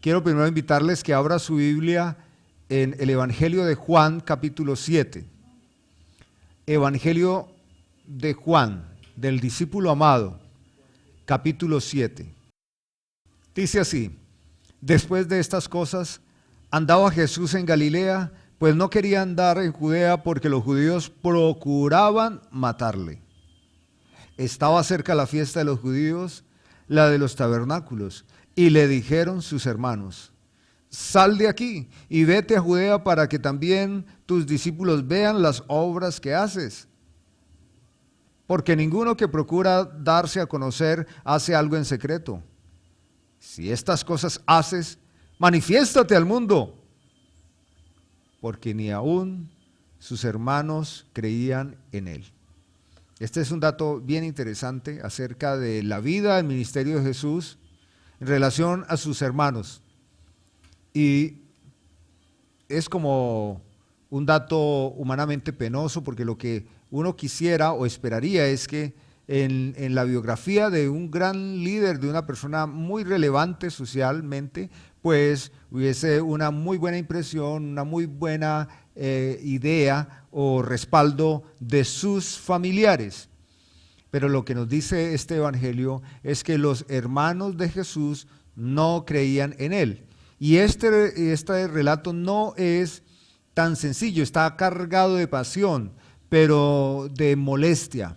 quiero primero invitarles que abra su Biblia en el Evangelio de Juan, capítulo 7. Evangelio de Juan, del discípulo amado, capítulo 7. Dice así: después de estas cosas, andaba Jesús en Galilea, pues no quería andar en Judea porque los judíos procuraban matarle. Estaba cerca la fiesta de los judíos, la de los tabernáculos, y le dijeron sus hermanos: sal de aquí y vete a Judea para que también tus discípulos vean las obras que haces. Porque ninguno que procura darse a conocer hace algo en secreto. Si estas cosas haces, manifiéstate al mundo. Porque ni aún sus hermanos creían en él. Este es un dato bien interesante acerca de la vida del ministerio de Jesús en relación a sus hermanos. Y es como un dato humanamente penoso, porque lo que uno quisiera o esperaría es que en la biografía de un gran líder, de una persona muy relevante socialmente, pues hubiese una muy buena impresión, una muy buena idea o respaldo de sus familiares. Pero lo que nos dice este evangelio es que los hermanos de Jesús no creían en él. Y este relato no es tan sencillo, está cargado de pasión, pero de molestia.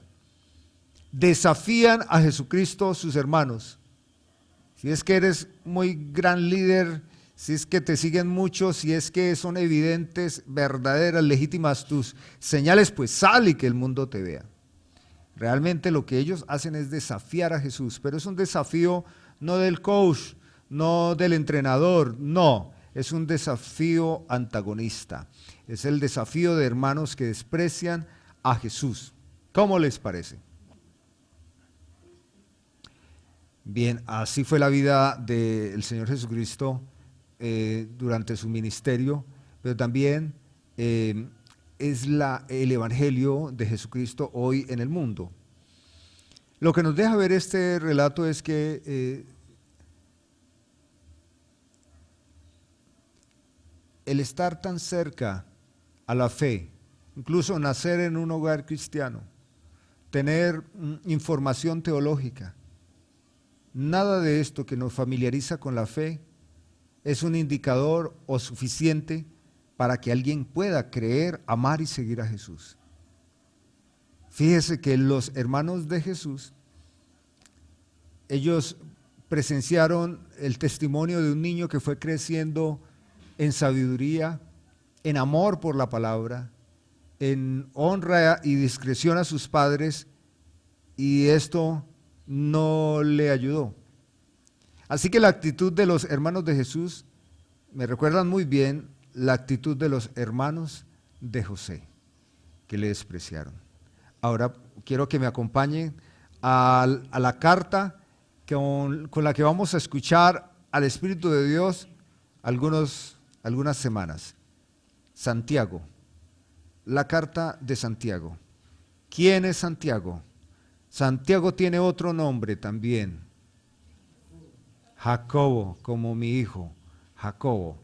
Desafían a Jesucristo sus hermanos. Si es que eres muy gran líder, si es que te siguen mucho, si es que son evidentes, verdaderas, legítimas tus señales, pues sal y que el mundo te vea. Realmente lo que ellos hacen es desafiar a Jesús, pero es un desafío no del coach, no del entrenador, no, es un desafío antagonista. Es el desafío de hermanos que desprecian a Jesús. ¿Cómo les parece? Bien, así fue la vida del Señor Jesucristo durante su ministerio, pero también es el Evangelio de Jesucristo hoy en el mundo. Lo que nos deja ver este relato es que el estar tan cerca a la fe, incluso nacer en un hogar cristiano, tener información teológica, nada de esto que nos familiariza con la fe es un indicador o suficiente para que alguien pueda creer, amar y seguir a Jesús. Fíjese que los hermanos de Jesús, ellos presenciaron el testimonio de un niño que fue creciendo en sabiduría, en amor por la palabra, en honra y discreción a sus padres, y esto no le ayudó. Así que la actitud de los hermanos de Jesús me recuerdan muy bien la actitud de los hermanos de José, que le despreciaron. Ahora quiero que me acompañen a la carta con la que vamos a escuchar al Espíritu de Dios algunas semanas. Santiago, la carta de Santiago. ¿Quién es Santiago? Santiago tiene otro nombre también. Jacobo, como mi hijo, Jacobo.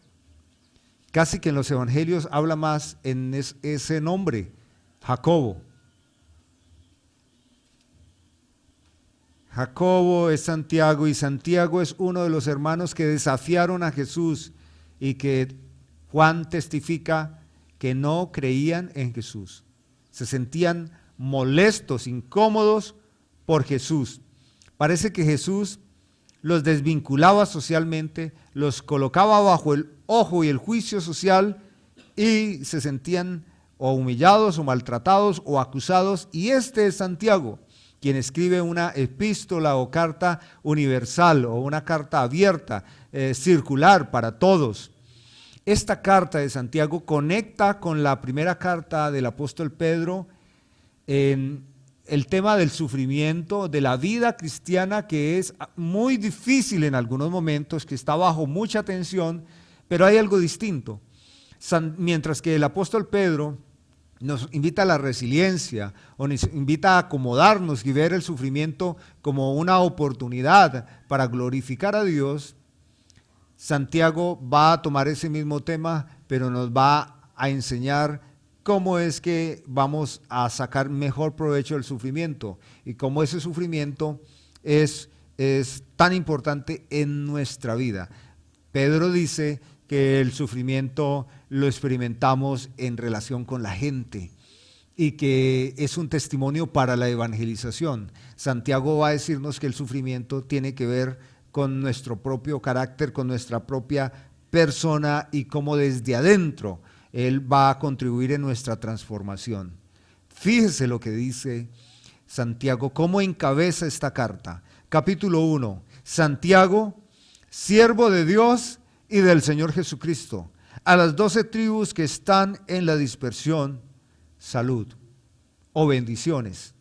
Casi que en los evangelios habla más en ese nombre, Jacobo. Jacobo es Santiago, y Santiago es uno de los hermanos que desafiaron a Jesús y que Juan testifica que no creían en Jesús. Se sentían molestos, incómodos por Jesús. Parece que Jesús los desvinculaba socialmente, los colocaba bajo el ojo y el juicio social, y se sentían o humillados o maltratados o acusados. Y este es Santiago, quien escribe una epístola o carta universal o una carta abierta, circular para todos. Esta carta de Santiago conecta con la primera carta del apóstol Pedro en el tema del sufrimiento, de la vida cristiana, que es muy difícil en algunos momentos, que está bajo mucha tensión, pero hay algo distinto. Mientras que el apóstol Pedro nos invita a la resiliencia, o nos invita a acomodarnos y ver el sufrimiento como una oportunidad para glorificar a Dios, Santiago va a tomar ese mismo tema, pero nos va a enseñar cómo es que vamos a sacar mejor provecho del sufrimiento y cómo ese sufrimiento es tan importante en nuestra vida. Pedro dice que el sufrimiento lo experimentamos en relación con la gente y que es un testimonio para la evangelización. Santiago va a decirnos que el sufrimiento tiene que ver con nuestro propio carácter, con nuestra propia persona y cómo desde adentro Él va a contribuir en nuestra transformación. Fíjese lo que dice Santiago, cómo encabeza esta carta. Capítulo 1, Santiago, siervo de Dios y del Señor Jesucristo, a las 12 tribus que están en la dispersión, salud o bendiciones.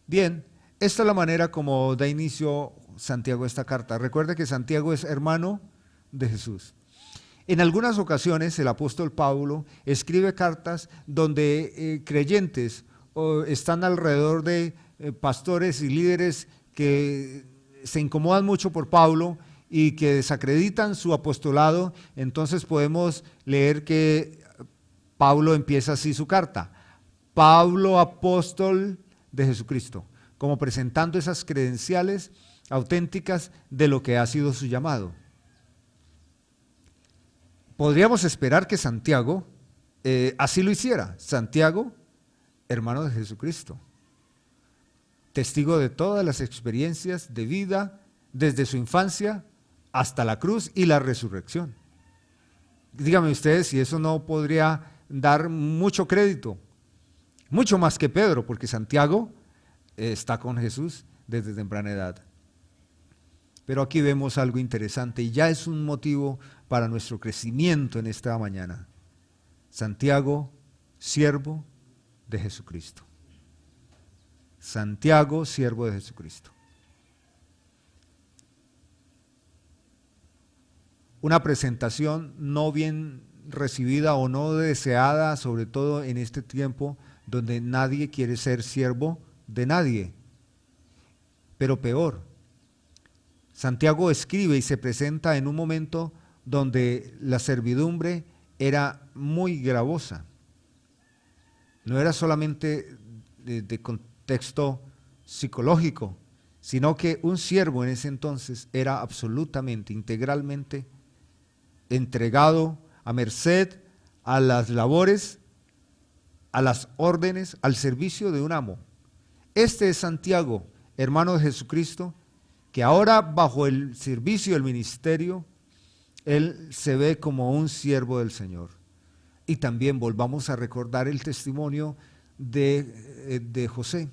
Bien, esta es la manera como da inicio Santiago a esta carta. Recuerde que Santiago es hermano de Jesús. En algunas ocasiones el apóstol Pablo escribe cartas donde creyentes están alrededor de pastores y líderes que se incomodan mucho por Pablo y que desacreditan su apostolado. Entonces podemos leer que Pablo empieza así su carta: Pablo, apóstol de Jesucristo, como presentando esas credenciales auténticas de lo que ha sido su llamado. Podríamos esperar que Santiago así lo hiciera. Santiago, hermano de Jesucristo, testigo de todas las experiencias de vida desde su infancia hasta la cruz y la resurrección. Díganme ustedes si eso no podría dar mucho crédito, mucho más que Pedro, porque Santiago está con Jesús desde temprana edad. Pero aquí vemos algo interesante y ya es un motivo para nuestro crecimiento en esta mañana. Santiago, siervo de Jesucristo. Santiago, siervo de Jesucristo. Una presentación no bien recibida o no deseada, sobre todo en este tiempo donde nadie quiere ser siervo de nadie. Pero peor, Santiago escribe y se presenta en un momento donde la servidumbre era muy gravosa. No era solamente de contexto psicológico, sino que un siervo en ese entonces era absolutamente, integralmente entregado a merced a las labores, a las órdenes, al servicio de un amo. Este es Santiago, hermano de Jesucristo, que ahora bajo el servicio del ministerio, él se ve como un siervo del Señor. Y también volvamos a recordar el testimonio de José.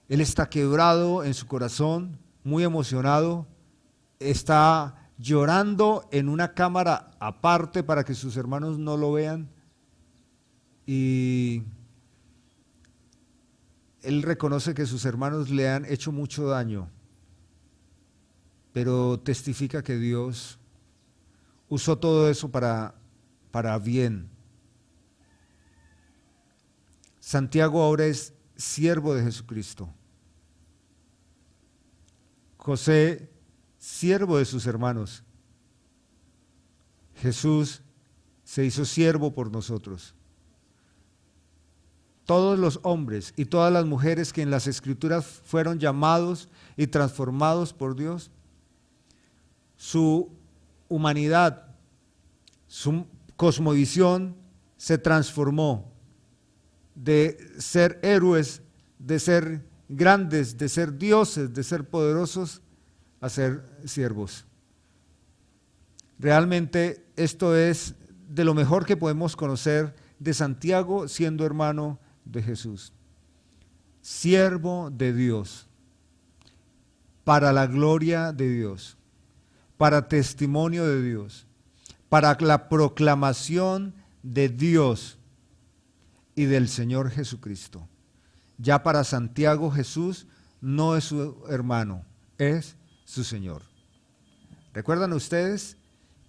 Él está quebrado en su corazón, muy emocionado, está llorando en una cámara aparte para que sus hermanos no lo vean, y él reconoce que sus hermanos le han hecho mucho daño, pero testifica que Dios usó todo eso para bien. Santiago ahora es siervo de Jesucristo. José, siervo de sus hermanos. Jesús se hizo siervo por nosotros. Todos los hombres y todas las mujeres que en las Escrituras fueron llamados y transformados por Dios, su humanidad, su cosmovisión se transformó de ser héroes, de ser grandes, de ser dioses, de ser poderosos, a ser siervos. Realmente esto es de lo mejor que podemos conocer de Santiago siendo hermano de Jesús. Siervo de Dios, para la gloria de Dios, para testimonio de Dios, para la proclamación de Dios y del Señor Jesucristo. Ya para Santiago, Jesús no es su hermano, es su Señor. ¿Recuerdan ustedes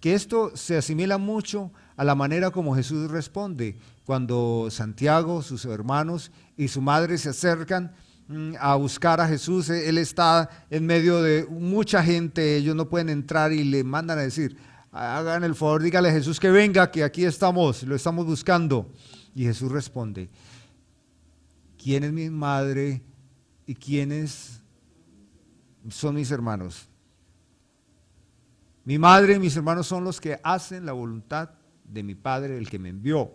que esto se asimila mucho a la manera como Jesús responde cuando Santiago, sus hermanos y su madre se acercan a buscar a Jesús. Él está en medio de mucha gente, ellos no pueden entrar y le mandan a decir, hagan el favor, dígale a Jesús que venga, que aquí estamos, lo estamos buscando. Y Jesús responde, ¿quién es mi madre y quiénes son mis hermanos? Mi madre y mis hermanos son los que hacen la voluntad de mi Padre, el que me envió.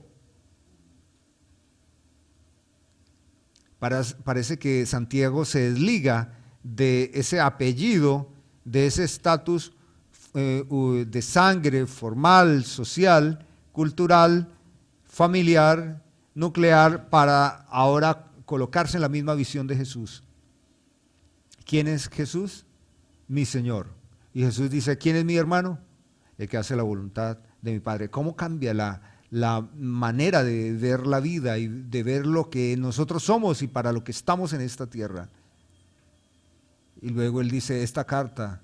Parece que Santiago se desliga de ese apellido, de ese estatus de sangre formal, social, cultural, familiar, nuclear, para ahora colocarse en la misma visión de Jesús. ¿Quién es Jesús? Mi Señor. Y Jesús dice, ¿quién es mi hermano? El que hace la voluntad de mi Padre. ¿Cómo cambia la manera de ver la vida y de ver lo que nosotros somos y para lo que estamos en esta tierra? Y luego él dice, esta carta,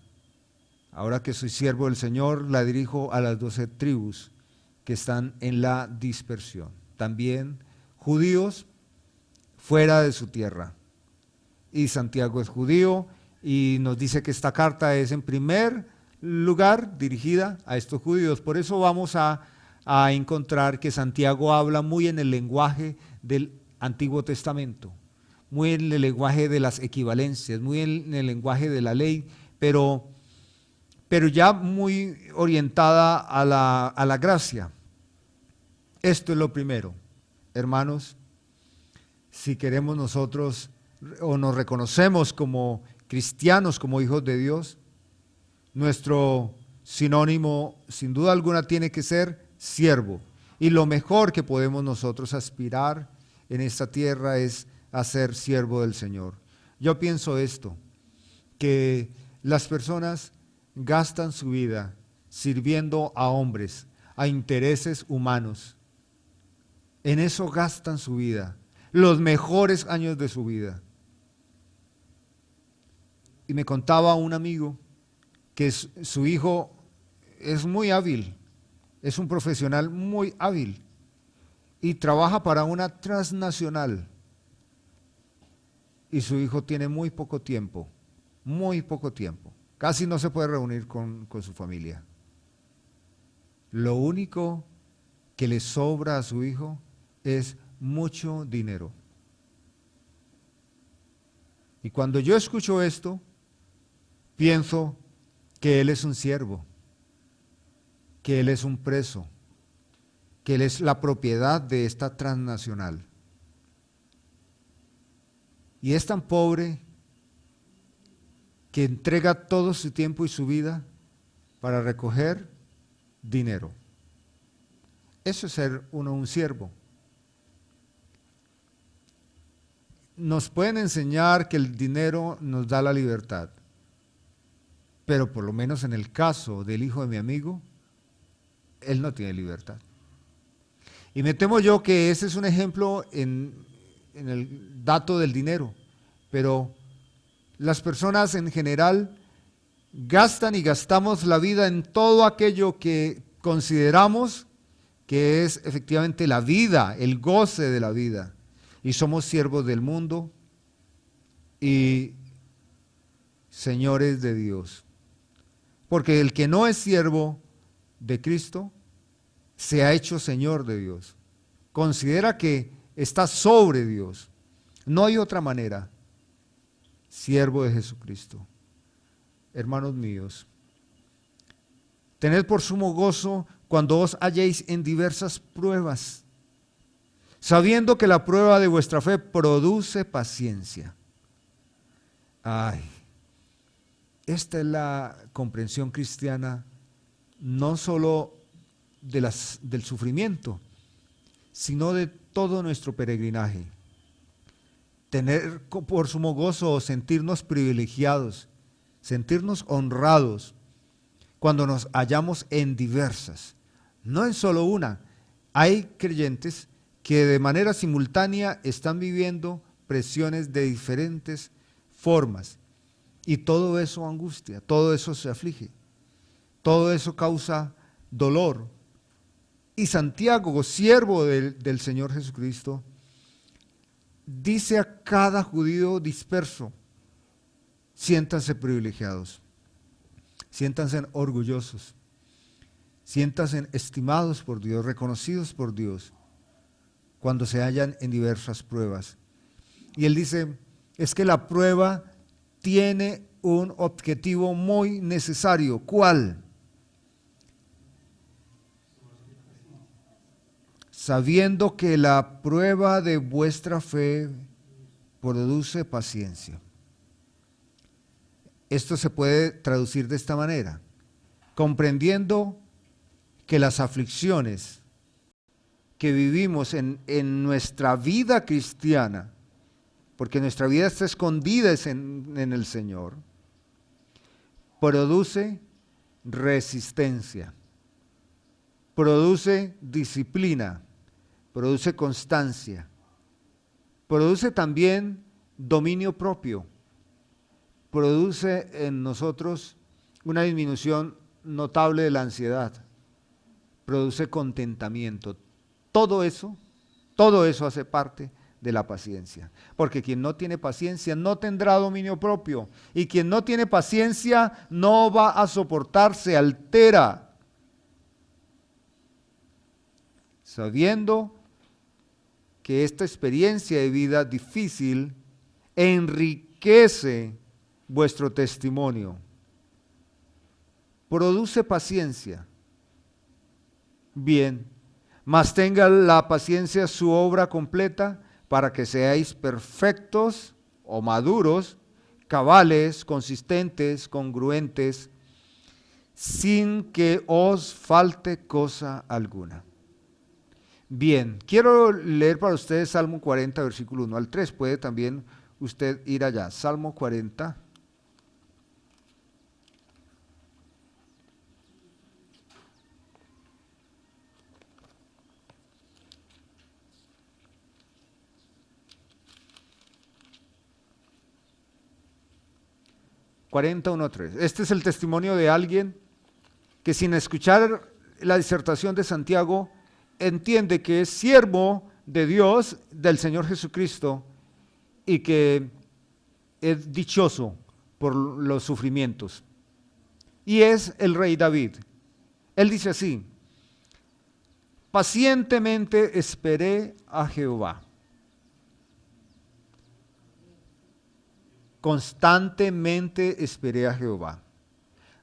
ahora que soy siervo del Señor, la dirijo a las 12 tribus que están en la dispersión. También judíos fuera de su tierra. Y Santiago es judío y nos dice que esta carta es en primer lugar dirigida a estos judíos. Por eso vamos a encontrar que Santiago habla muy en el lenguaje del Antiguo Testamento, muy en el lenguaje de las equivalencias, muy en el lenguaje de la ley, pero ya muy orientada a la gracia. Esto es lo primero, hermanos. Si queremos nosotros o nos reconocemos como cristianos, como hijos de Dios, nuestro sinónimo sin duda alguna tiene que ser siervo. Y lo mejor que podemos nosotros aspirar en esta tierra es a ser siervo del Señor. Yo pienso esto, que las personas gastan su vida sirviendo a hombres, a intereses humanos. En eso gastan su vida, los mejores años de su vida. Y me contaba un amigo que su hijo es muy hábil, es un profesional muy hábil y trabaja para una transnacional. Y su hijo tiene muy poco tiempo, casi no se puede reunir con su familia. Lo único que le sobra a su hijo es mucho dinero. Y cuando yo escucho esto, pienso que él es un siervo, que él es un preso, que él es la propiedad de esta transnacional. Y es tan pobre que entrega todo su tiempo y su vida para recoger dinero. Eso es ser uno un siervo. Nos pueden enseñar que el dinero nos da la libertad, pero por lo menos en el caso del hijo de mi amigo, él no tiene libertad. Y me temo yo que ese es un ejemplo en el dato del dinero, pero las personas en general gastan y gastamos la vida en todo aquello que consideramos que es efectivamente la vida, el goce de la vida, y somos siervos del mundo y señores de Dios. Porque el que no es siervo de Cristo se ha hecho señor de Dios. Considera que está sobre Dios. No hay otra manera. Siervo de Jesucristo. Hermanos míos, tened por sumo gozo cuando os halléis en diversas pruebas, sabiendo que la prueba de vuestra fe produce paciencia. Ay, esta es la comprensión cristiana, no solo del sufrimiento, sino de todo nuestro peregrinaje. Tener por sumo gozo o sentirnos privilegiados, sentirnos honrados cuando nos hallamos en diversas, no en solo una. Hay creyentes que de manera simultánea están viviendo presiones de diferentes formas. Y todo eso angustia, todo eso se aflige, todo eso causa dolor. Y Santiago, siervo del Señor Jesucristo, dice a cada judío disperso: siéntanse privilegiados, siéntanse orgullosos, siéntanse estimados por Dios, reconocidos por Dios, cuando se hallan en diversas pruebas. Y él dice, es que la prueba tiene un objetivo muy necesario. ¿Cuál? Sabiendo que la prueba de vuestra fe produce paciencia. Esto se puede traducir de esta manera: comprendiendo que las aflicciones que vivimos en nuestra vida cristiana, porque nuestra vida está escondida en el Señor, produce resistencia, produce disciplina, produce constancia, produce también dominio propio, produce en nosotros una disminución notable de la ansiedad, produce contentamiento. Todo eso hace parte de la paciencia. Porque quien no tiene paciencia no tendrá dominio propio. Y quien no tiene paciencia no va a soportar, se altera. Sabiendo que esta experiencia de vida difícil enriquece vuestro testimonio, produce paciencia. Bien, mas tenga la paciencia su obra completa, para que seáis perfectos o maduros, cabales, consistentes, congruentes, sin que os falte cosa alguna. Bien, quiero leer para ustedes Salmo 40, versículo 1 al 3. Puede también usted ir allá. Salmo 40. Este es el testimonio de alguien que, sin escuchar la disertación de Santiago, entiende que es siervo de Dios, del Señor Jesucristo, y que es dichoso por los sufrimientos. Y es el rey David. Él dice así: pacientemente esperé a Jehová. Constantemente esperé a Jehová.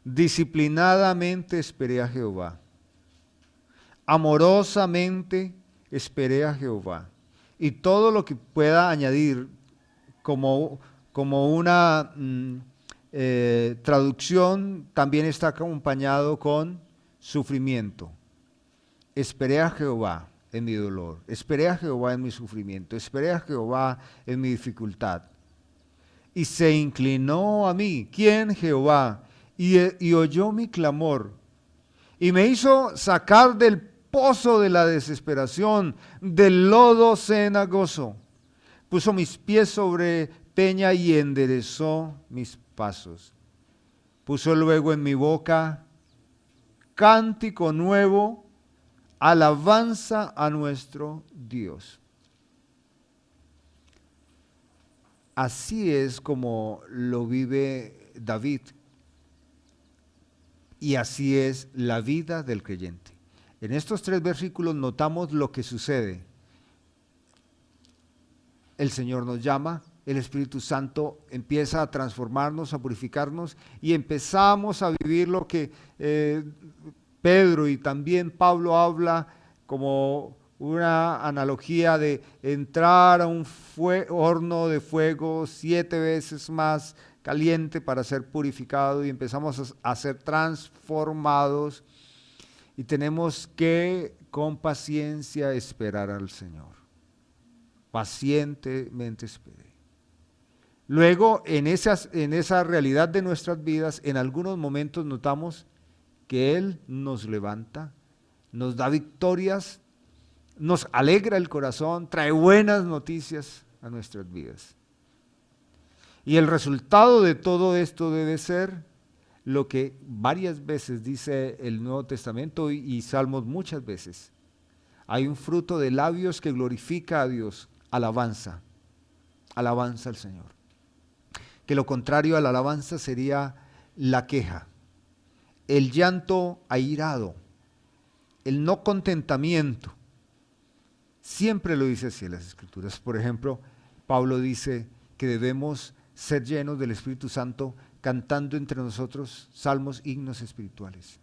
Disciplinadamente esperé a Jehová. Amorosamente esperé a Jehová. Y todo lo que pueda añadir como una traducción también está acompañado con sufrimiento. Esperé a Jehová en mi dolor. Esperé a Jehová en mi sufrimiento. Esperé a Jehová en mi dificultad. Y se inclinó a mí. ¿Quién? Jehová. Y oyó mi clamor. Y me hizo sacar del pozo de la desesperación, del lodo cenagoso. Puso mis pies sobre peña y enderezó mis pasos. Puso luego en mi boca cántico nuevo, alabanza a nuestro Dios. Así es como lo vive David. Y así es la vida del creyente. En estos 3 versículos notamos lo que sucede. El Señor nos llama, el Espíritu Santo empieza a transformarnos, a purificarnos, y empezamos a vivir lo que Pedro y también Pablo habla como una analogía de entrar a un horno de fuego 7 veces más caliente para ser purificado, y empezamos a ser transformados, y tenemos que con paciencia esperar al Señor. Pacientemente esperé. Luego, en esa realidad de nuestras vidas, en algunos momentos notamos que Él nos levanta, nos da victorias, nos alegra el corazón, trae buenas noticias a nuestras vidas. Y el resultado de todo esto debe ser lo que varias veces dice el Nuevo Testamento y Salmos muchas veces. Hay un fruto de labios que glorifica a Dios, alabanza. alabanza al Señor. Que lo contrario a la alabanza sería la queja, el llanto airado, el no contentamiento. Siempre lo dice así en las Escrituras. Por ejemplo, Pablo dice que debemos ser llenos del Espíritu Santo cantando entre nosotros salmos, himnos espirituales.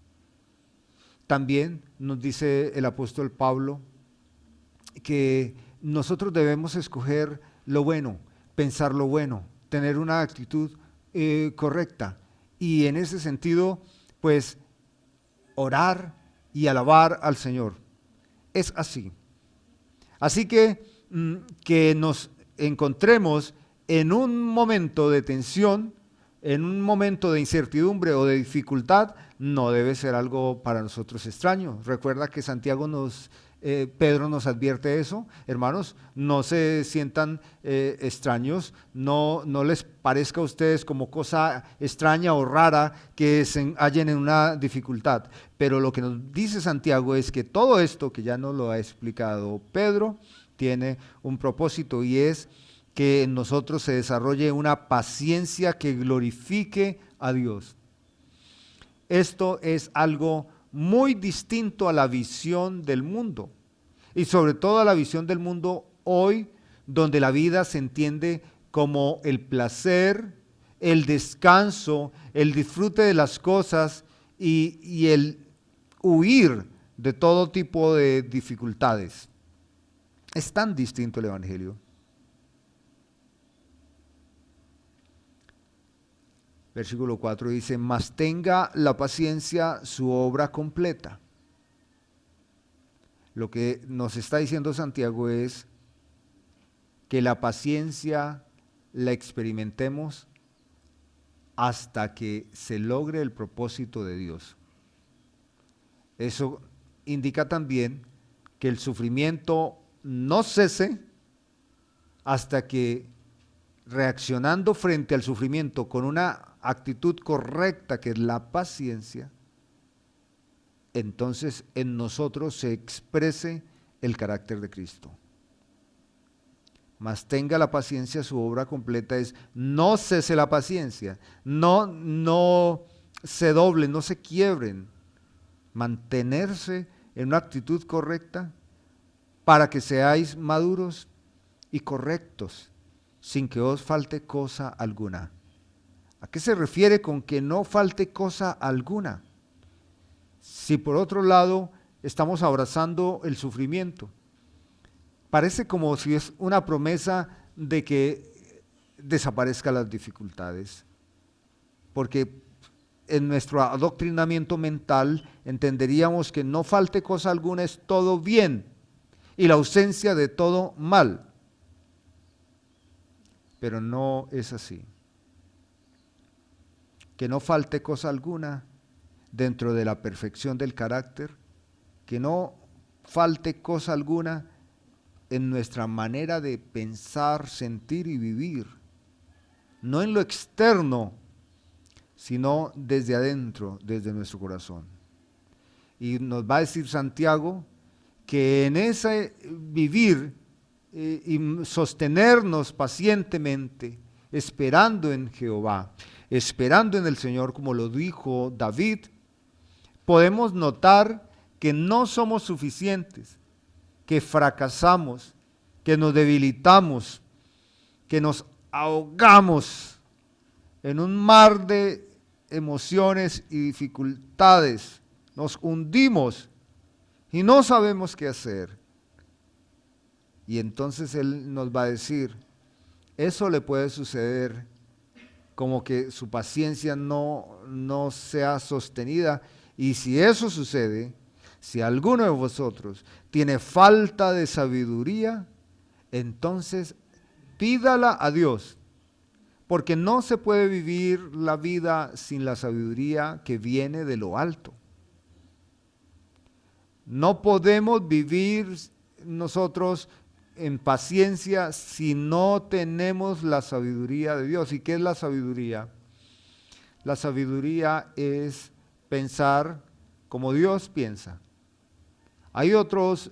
También nos dice el apóstol Pablo que nosotros debemos escoger lo bueno, pensar lo bueno, tener una actitud correcta. Y en ese sentido, pues, orar y alabar al Señor. Es así. Así que nos encontremos en un momento de tensión, en un momento de incertidumbre o de dificultad, no debe ser algo para nosotros extraño. Recuerda que Pedro nos advierte eso. Hermanos, no se sientan extraños, no les parezca a ustedes como cosa extraña o rara que se hallen en una dificultad. Pero lo que nos dice Santiago es que todo esto, que ya nos lo ha explicado Pedro, tiene un propósito, y es que en nosotros se desarrolle una paciencia que glorifique a Dios. Esto es algo muy distinto a la visión del mundo, y sobre todo a la visión del mundo hoy, donde la vida se entiende como el placer, el descanso, el disfrute de las cosas y el huir de todo tipo de dificultades. Es tan distinto el Evangelio. Versículo 4 dice: mas tenga la paciencia su obra completa. Lo que nos está diciendo Santiago es que la paciencia la experimentemos hasta que se logre el propósito de Dios. Eso indica también que el sufrimiento no cese hasta que, reaccionando frente al sufrimiento con una actitud correcta, que es la paciencia, entonces en nosotros se exprese el carácter de Cristo. Mas tenga la paciencia su obra completa, es no cese la paciencia, no se doblen, no se quiebren, mantenerse en una actitud correcta para que seáis maduros y correctos, sin que os falte cosa alguna. ¿A qué se refiere con que no falte cosa alguna? Si por otro lado estamos abrazando el sufrimiento, parece como si es una promesa de que desaparezcan las dificultades, porque en nuestro adoctrinamiento mental entenderíamos que no falte cosa alguna es todo bien y la ausencia de todo mal. Pero no es así. Que no falte cosa alguna dentro de la perfección del carácter, que no falte cosa alguna en nuestra manera de pensar, sentir y vivir, no en lo externo, sino desde adentro, desde nuestro corazón. Y nos va a decir Santiago que en ese vivir y sostenernos pacientemente, esperando en Jehová, esperando en el Señor, como lo dijo David, podemos notar que no somos suficientes, que fracasamos, que nos debilitamos, que nos ahogamos en un mar de emociones y dificultades, nos hundimos y no sabemos qué hacer. Y entonces Él nos va a decir, eso le puede suceder como que su paciencia no sea sostenida. Y si eso sucede, si alguno de vosotros tiene falta de sabiduría, entonces pídala a Dios, porque no se puede vivir la vida sin la sabiduría que viene de lo alto. No podemos vivir nosotros en paciencia si no tenemos la sabiduría de Dios. ¿Y qué es la sabiduría? La sabiduría es pensar como Dios piensa. Hay otros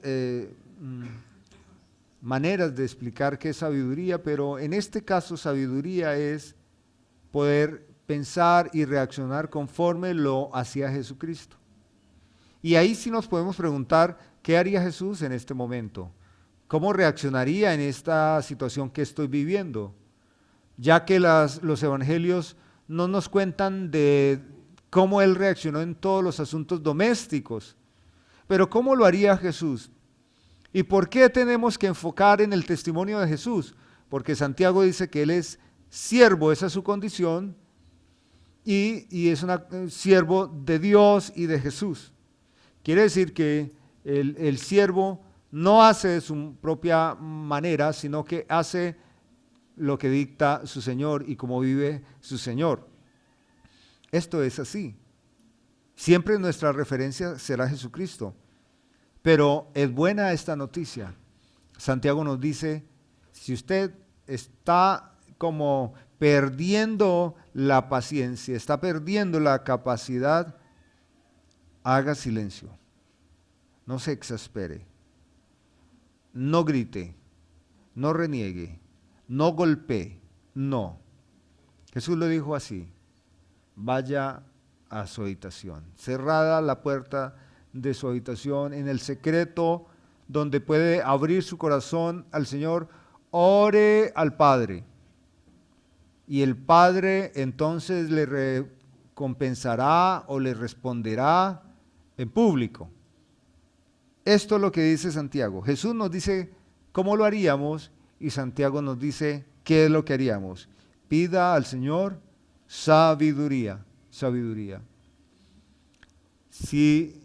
maneras de explicar qué es sabiduría, pero en este caso sabiduría es poder pensar y reaccionar conforme lo hacía Jesucristo. Y ahí sí nos podemos preguntar, ¿qué haría Jesús en este momento? ¿Cómo reaccionaría en esta situación que estoy viviendo? Ya que los evangelios no nos cuentan de cómo Él reaccionó en todos los asuntos domésticos, pero ¿cómo lo haría Jesús? ¿Y por qué tenemos que enfocar en el testimonio de Jesús? Porque Santiago dice que Él es siervo, esa es su condición, y es un siervo de Dios y de Jesús. Quiere decir que el siervo no hace de su propia manera, sino que hace lo que dicta su Señor y como vive su Señor. Esto es así. Siempre nuestra referencia será Jesucristo. Pero es buena esta noticia. Santiago nos dice, si usted está como perdiendo la paciencia, está perdiendo la capacidad, haga silencio. No se exaspere. No grite. No reniegue. No golpee. No. Jesús lo dijo así. Vaya a su habitación. Cerrada la puerta de su habitación, en el secreto donde puede abrir su corazón al Señor, ore al Padre. Y el Padre entonces le recompensará o le responderá en público. Esto es lo que dice Santiago. Jesús nos dice cómo lo haríamos y Santiago nos dice qué es lo que haríamos. Pida al Señor sabiduría, sabiduría. Si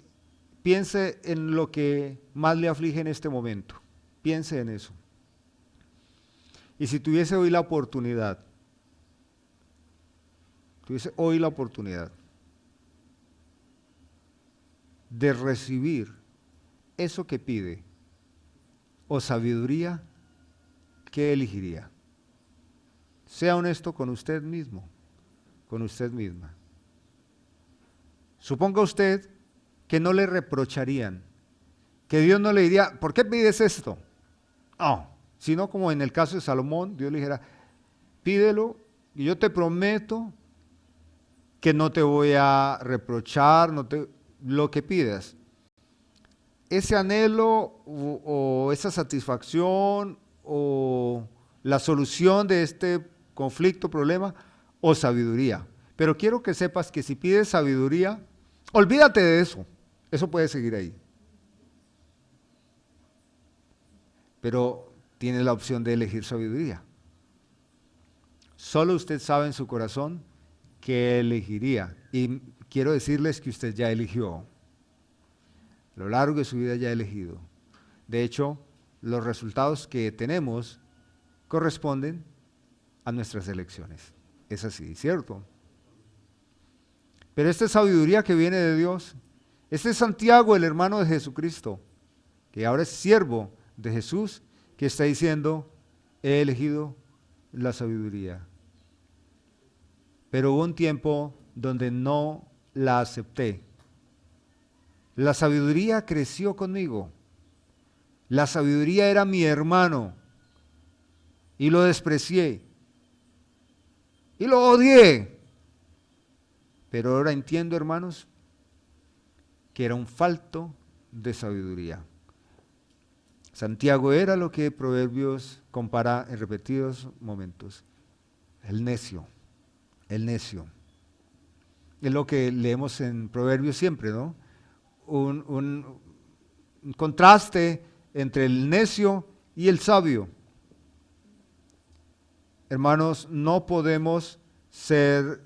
piense en lo que más le aflige en este momento, piense en eso. Y si tuviese hoy la oportunidad de recibir eso que pide, o sabiduría, ¿qué elegiría? Sea honesto con usted mismo, con usted misma. Suponga usted que no le reprocharían, que Dios no le diría, ¿por qué pides esto? No, sino como en el caso de Salomón, Dios le dijera, pídelo y yo te prometo que no te voy a reprochar, lo que pidas. Ese anhelo o esa satisfacción o la solución de este conflicto, problema o sabiduría. Pero quiero que sepas que si pides sabiduría, olvídate de eso. Eso puede seguir ahí. Pero tiene la opción de elegir sabiduría. Solo usted sabe en su corazón qué elegiría. Y quiero decirles que usted ya eligió. A lo largo de su vida ya ha elegido. De hecho, los resultados que tenemos corresponden a nuestras elecciones. Es así, ¿cierto? Pero esta sabiduría que viene de Dios, este es Santiago, el hermano de Jesucristo, que ahora es siervo de Jesús, que está diciendo, he elegido la sabiduría. Pero hubo un tiempo donde no la acepté. La sabiduría creció conmigo. La sabiduría era mi hermano y lo desprecié y lo odié. Pero ahora entiendo, hermanos, que era un falto de sabiduría. Santiago era lo que Proverbios compara en repetidos momentos. El necio, el necio. Es lo que leemos en Proverbios siempre, ¿no? Un contraste entre el necio y el sabio. Hermanos, no podemos ser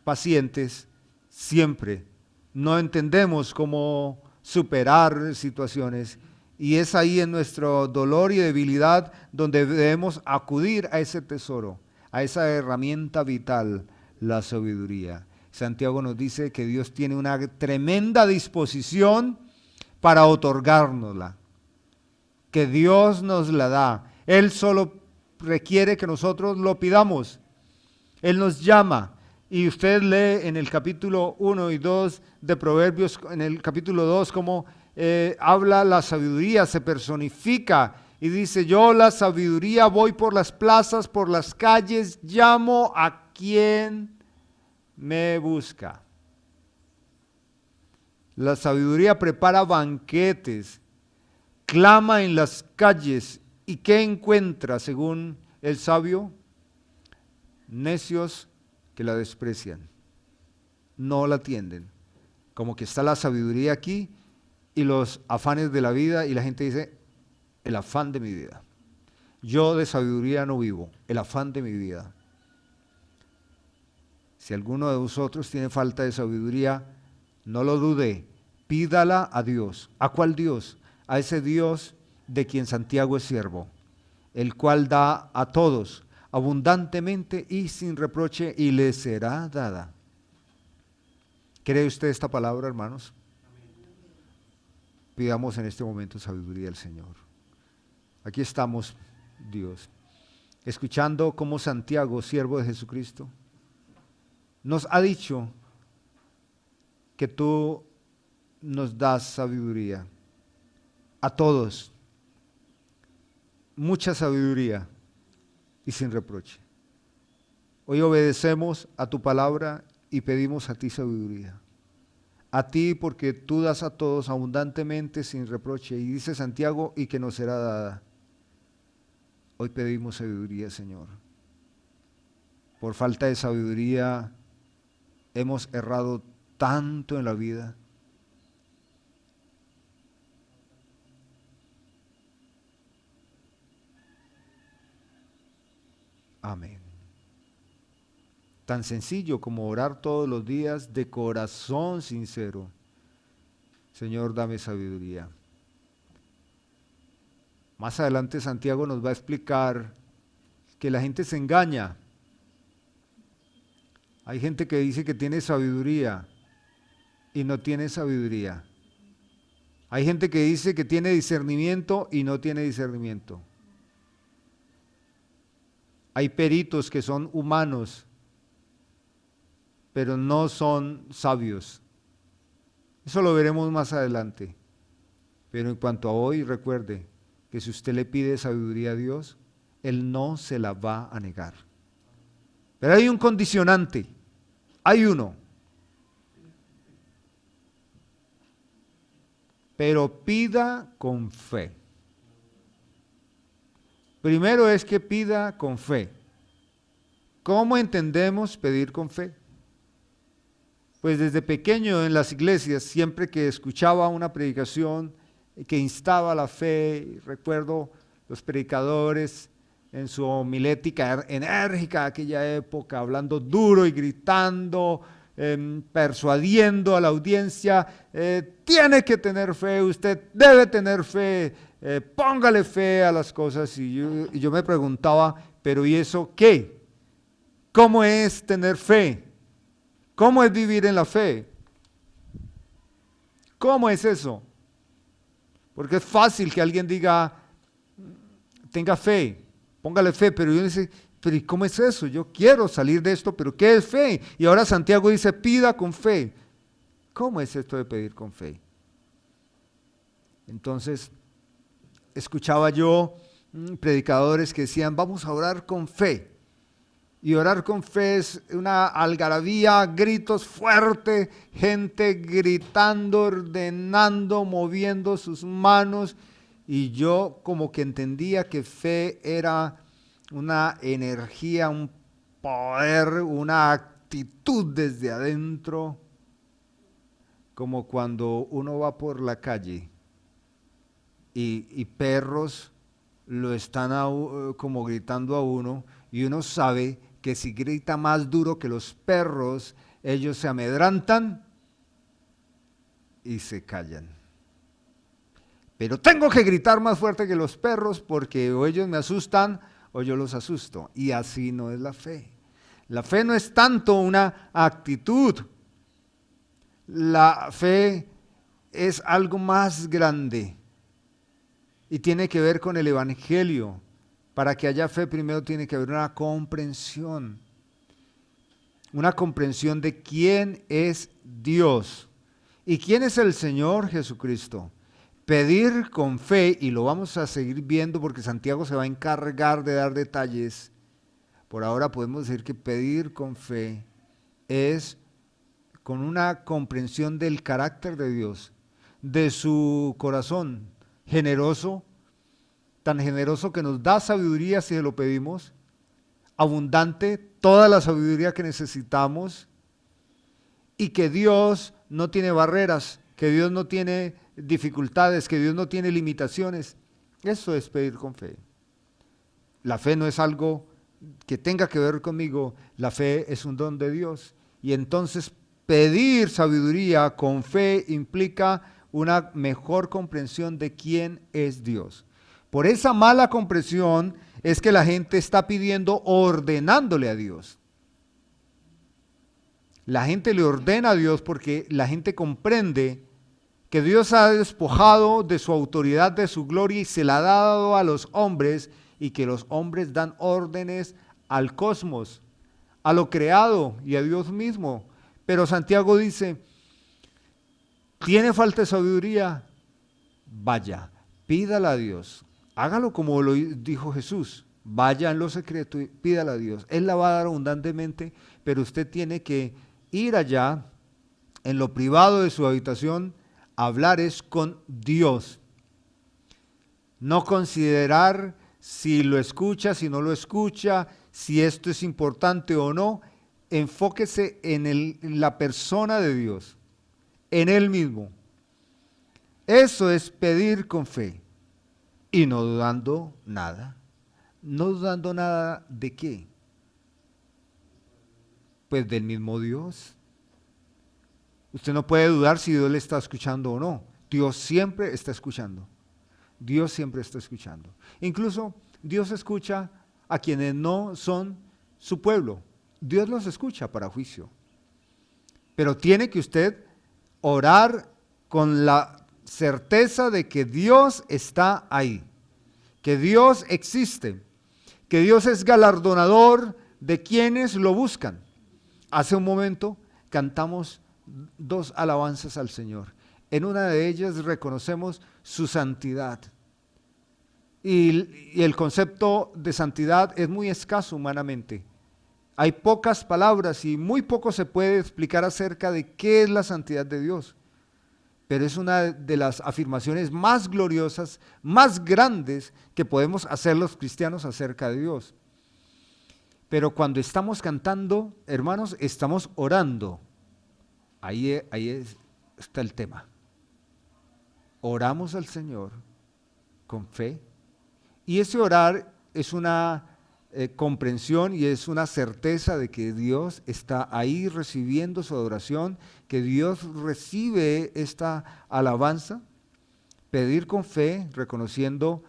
pacientes siempre. No entendemos cómo superar situaciones y es ahí en nuestro dolor y debilidad donde debemos acudir a ese tesoro, a esa herramienta vital, la sabiduría. Santiago nos dice que Dios tiene una tremenda disposición para otorgárnosla, que Dios nos la da. Él solo requiere que nosotros lo pidamos. Él nos llama. Y usted lee en el capítulo 1 y 2 de Proverbios, en el capítulo 2, cómo habla la sabiduría, se personifica Y dice, yo la sabiduría voy por las plazas, por las calles, llamo a quien me busca. La sabiduría prepara banquetes, clama en las calles. ¿Y qué encuentra según el sabio? Necios que la desprecian, no la atienden. Como que está la sabiduría aquí y los afanes de la vida, y la gente dice, el afán de mi vida. Yo de sabiduría no vivo, el afán de mi vida. Si alguno de vosotros tiene falta de sabiduría, no lo dude, pídala a Dios. ¿A cuál Dios? A ese Dios de quien Santiago es siervo, el cual da a todos abundantemente y sin reproche, y le será dada. ¿Cree usted esta palabra, hermanos? Pidamos en este momento sabiduría al Señor. Aquí estamos, Dios, escuchando cómo Santiago, siervo de Jesucristo, nos ha dicho que tú nos das sabiduría a todos, mucha sabiduría y sin reproche. Hoy obedecemos a tu palabra y pedimos a ti sabiduría. A ti, porque tú das a todos abundantemente sin reproche. Y dice Santiago, y que nos será dada. Hoy pedimos sabiduría, Señor. Por falta de sabiduría hemos errado tanto en la vida. Amén. Tan sencillo como orar todos los días de corazón sincero. Señor, dame sabiduría. Más adelante Santiago nos va a explicar que la gente se engaña. Hay gente que dice que tiene sabiduría y no tiene sabiduría. Hay gente que dice que tiene discernimiento y no tiene discernimiento. Hay peritos que son humanos, pero no son sabios. Eso lo veremos más adelante. Pero en cuanto a hoy, recuerde que si usted le pide sabiduría a Dios, Él no se la va a negar. Pero hay un condicionante, hay uno. Pero pida con fe. Primero es que pida con fe. ¿Cómo entendemos pedir con fe? Pues desde pequeño en las iglesias, siempre que escuchaba una predicación que instaba a la fe, recuerdo los predicadores en su homilética enérgica de aquella época, hablando duro y gritando, persuadiendo a la audiencia, tiene que tener fe, usted debe tener fe, póngale fe a las cosas. Y yo me preguntaba, pero ¿y eso qué? ¿Cómo es tener fe? ¿Cómo es vivir en la fe? ¿Cómo es eso? Porque es fácil que alguien diga, tenga fe, póngale fe, pero yo dice, pero ¿y cómo es eso? Yo quiero salir de esto, pero ¿qué es fe? Y ahora Santiago dice, pida con fe. ¿Cómo es esto de pedir con fe? Entonces, escuchaba yo predicadores que decían, vamos a orar con fe. Y orar con fe es una algarabía, gritos fuertes, gente gritando, ordenando, moviendo sus manos. Y yo como que entendía que fe era una energía, un poder, una actitud desde adentro, como cuando uno va por la calle y perros lo están como gritando a uno, y uno sabe que si grita más duro que los perros, ellos se amedrantan y se callan. Pero tengo que gritar más fuerte que los perros porque o ellos me asustan o yo los asusto. Y así no es la fe. La fe no es tanto una actitud. La fe es algo más grande y tiene que ver con el Evangelio. Para que haya fe, primero tiene que haber una comprensión de quién es Dios y quién es el Señor Jesucristo. Pedir con fe, y lo vamos a seguir viendo porque Santiago se va a encargar de dar detalles. Por ahora podemos decir que pedir con fe es con una comprensión del carácter de Dios, de su corazón generoso, tan generoso que nos da sabiduría si se lo pedimos, abundante, toda la sabiduría que necesitamos, y que Dios no tiene barreras, que Dios no tiene dificultades, que Dios no tiene limitaciones. Eso es pedir con fe. La fe no es algo que tenga que ver conmigo, la fe es un don de Dios. Y entonces pedir sabiduría con fe implica una mejor comprensión de quién es Dios. Por esa mala comprensión es que la gente está pidiendo ordenándole a Dios. La gente le ordena a Dios porque la gente comprende que Dios ha despojado de su autoridad, de su gloria y se la ha dado a los hombres, y que los hombres dan órdenes al cosmos, a lo creado y a Dios mismo. Pero Santiago dice, ¿tiene falta de sabiduría? Vaya, pídala a Dios. Hágalo como lo dijo Jesús. Vaya en lo secreto y pídala a Dios. Él la va a dar abundantemente, pero usted tiene que ir allá, en lo privado de su habitación, a hablar es con Dios. No considerar si lo escucha, si no lo escucha, si esto es importante o no. Enfóquese en la persona de Dios, en Él mismo. Eso es pedir con fe y no dudando nada. No dudando nada de qué. Pues del mismo Dios. Usted no puede dudar si Dios le está escuchando o no. Dios siempre está escuchando. Dios siempre está escuchando. Incluso Dios escucha a quienes no son su pueblo. Dios los escucha para juicio. Pero tiene que usted orar con la certeza de que Dios está ahí, que Dios existe, que Dios es galardonador de quienes lo buscan. Hace un momento cantamos 2 alabanzas al Señor. En una de ellas reconocemos su santidad. Y el concepto de santidad es muy escaso humanamente. Hay pocas palabras y muy poco se puede explicar acerca de qué es la santidad de Dios. Pero es una de las afirmaciones más gloriosas, más grandes que podemos hacer los cristianos acerca de Dios. Pero cuando estamos cantando, hermanos, estamos orando. Ahí está el tema. Oramos al Señor con fe. Y ese orar es una comprensión y es una certeza de que Dios está ahí recibiendo su adoración, que Dios recibe esta alabanza. Pedir con fe, reconociendo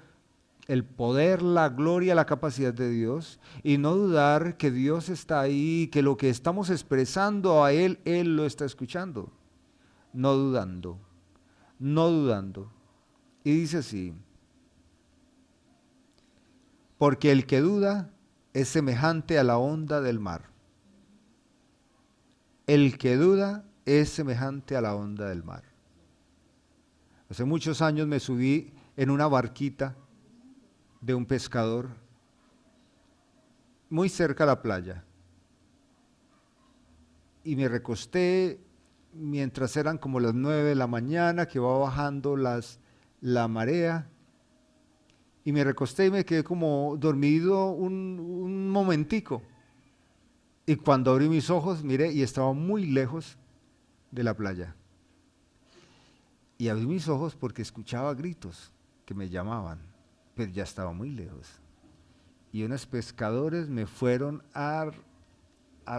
el poder, la gloria, la capacidad de Dios, y no dudar que Dios está ahí, que lo que estamos expresando a Él, Él lo está escuchando. No dudando, no dudando. Y dice así: porque el que duda es semejante a la onda del mar. El que duda es semejante a la onda del mar. Hace muchos años me subí en una barquita de un pescador muy cerca a la playa. Y me recosté mientras eran como las 9 de la mañana, que va bajando la marea. Y me recosté y me quedé como dormido un momentico. Y cuando abrí mis ojos, miré y estaba muy lejos de la playa. Y abrí mis ojos porque escuchaba gritos que me llamaban, pero ya estaba muy lejos. Y unos pescadores me fueron a